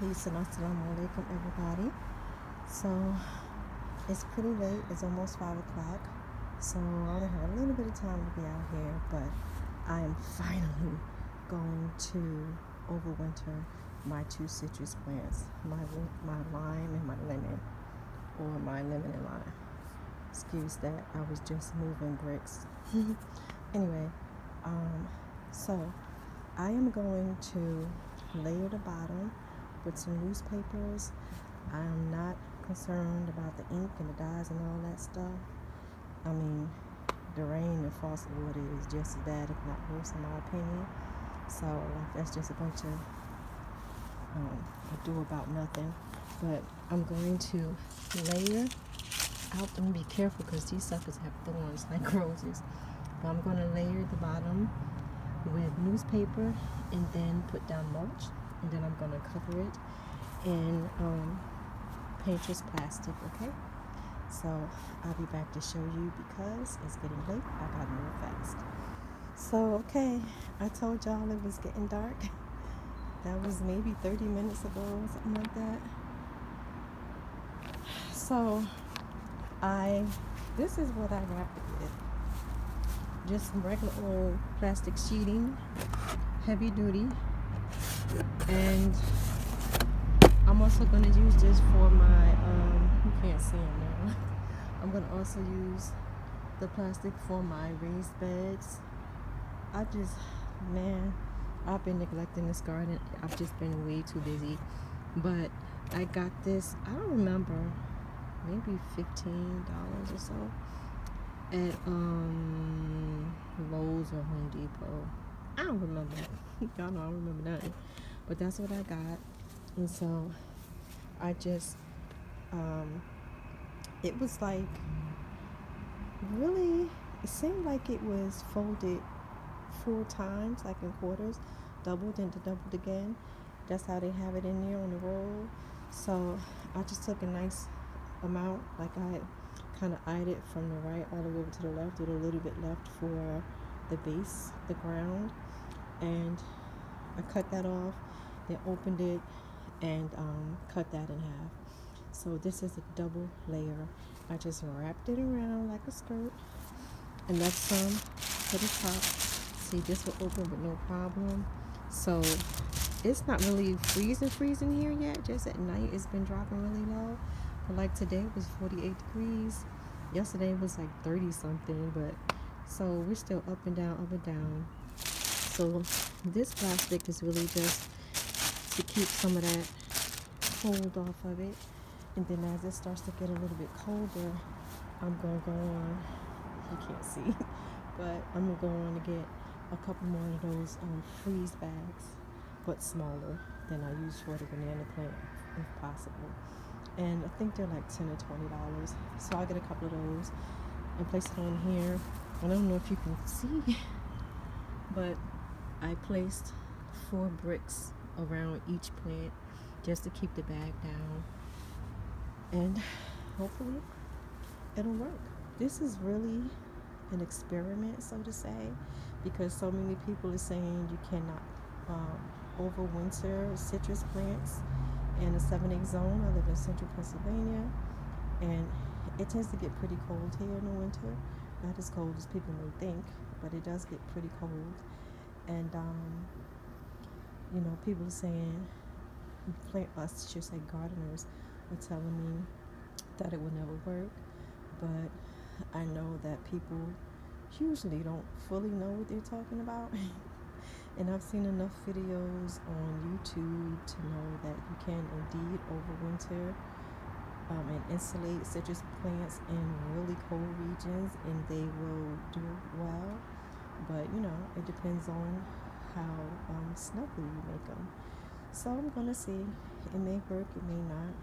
Peace and assalamu alaikum, everybody. So it's pretty late. It's almost 5 o'clock. So I only have a little bit of time to be out here, but I am finally going to overwinter my two citrus plants, my lime and my lemon, or my lemon and lime. Excuse that. I was just moving bricks. Anyway, so I am going to layer the bottom with some newspapers. I'm not concerned about the ink and the dyes and all that stuff. I mean, the rain and faucet water is just as bad, if not worse, in my opinion. So that's just a bunch of ado about nothing. But I'm going to layer out. I'm gonna be careful because these suckers have thorns like roses. But I'm going to layer the bottom with newspaper and then put down mulch, and then I'm going to cover it in painter's plastic. Okay, so I'll be back to show you because it's getting late. I gotta move fast. So okay, I told y'all it was getting dark. That was maybe 30 minutes ago or something like that. So this is what I wrapped it with. Just some regular old plastic sheeting, heavy duty, and I'm also going to use this for my, you can't see them now. I'm going to also use the plastic for my raised beds. I've been neglecting this garden. I've just been way too busy. But I got this, I don't remember, maybe $15 or so at Lowe's or Home Depot. I don't remember. Y'all know I don't remember nothing. But that's what I got. And so I just, it was like, really, it seemed like it was folded 4 times, like in quarters, doubled and doubled again. That's how they have it in there on the roll. So I just took a nice amount, like I kind of eyed it from the right all the way over to the left, with a little bit left for the base, the ground, and I cut that off, then opened it and cut that in half. So this is a double layer. I just wrapped it around like a skirt and left some to the top. See, this will open with no problem. So it's not really freezing here yet. Just at night it's been dropping really low. But like today it was 48 degrees. Yesterday was like 30 something. But so we're still up and down. So this plastic is really just to keep some of that cold off of it. And then as it starts to get a little bit colder, I'm going to go on, you can't see, but I'm going to go on to get a couple more of those freeze bags, but smaller than I use for the banana plant, if possible. And I think they're like $10 or $20. So I'll get a couple of those and place it on here. I don't know if you can see, but I placed 4 bricks around each plant just to keep the bag down, and hopefully it'll work. This is really an experiment, so to say, because so many people are saying you cannot overwinter citrus plants in a 7-8 zone. I live in central Pennsylvania, and it tends to get pretty cold here in the winter. Not as cold as people may think, but it does get pretty cold. And people are saying, I should say gardeners are telling me that it will never work, but I know that people usually don't fully know what they're talking about. And I've seen enough videos on YouTube to know that you can indeed overwinter and insulate citrus plants in really cold regions, and they will do well. But it depends on how snuggly you make them. So I'm gonna see. It may work, it may not.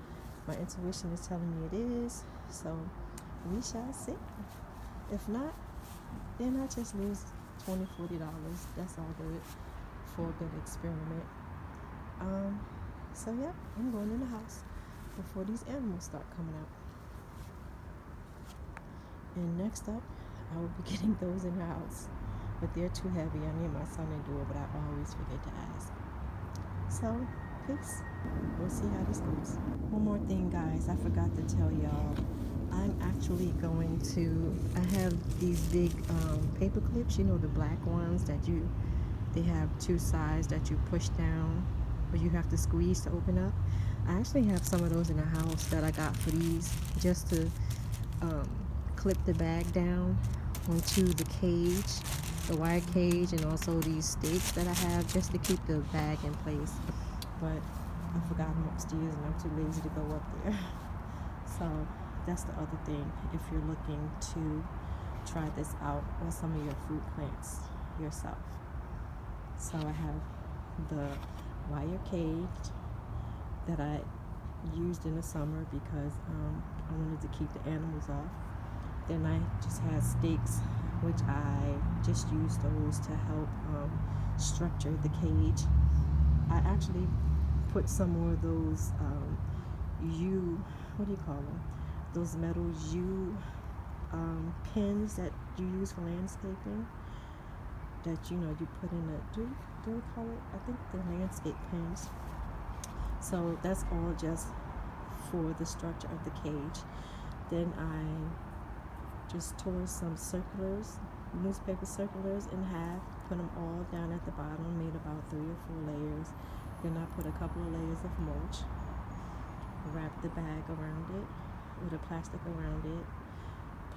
My intuition is telling me it is. So we shall see. If not, then I just lose $20, $40. That's all good for a good experiment. So yeah, I'm going in the house before these animals start coming out. And next up, I will be getting those in the house. But they're too heavy. I need my son to do it, but I always forget to ask. So Peace. We'll see how this goes. One more thing, guys, I forgot to tell y'all. I'm actually going to, I have these big paper clips, you know, the black ones that they have two sides that you push down, but you have to squeeze to open up. I actually have some of those in the house that I got for these, just to clip the bag down onto the cage, the wire cage, and also these stakes that I have just to keep the bag in place. But I forgot them upstairs and I'm too lazy to go up there. So that's the other thing, if you're looking to try this out on some of your fruit plants yourself. So I have the wire cage that I used in the summer because I wanted to keep the animals off. Then I just had stakes, which I just used those to help structure the cage. I actually put some more of those what do you call them? Those metal U pins that you use for landscaping. That you put in a do we call it? I think they're landscape pins. So that's all just for the structure of the cage. Then I just tore some newspaper circulars in half, put them all down at the bottom, made about 3 or 4 layers. Then I put a couple of layers of mulch, wrapped the bag around it with a plastic around it,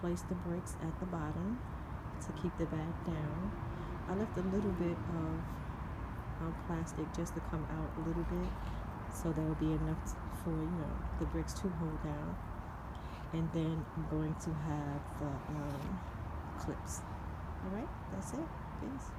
placed the bricks at the bottom to keep the bag down. I left a little bit of plastic just to come out a little bit, so that will be enough for the bricks to hold down. And then I'm going to have the clips. All right, that's it. Peace.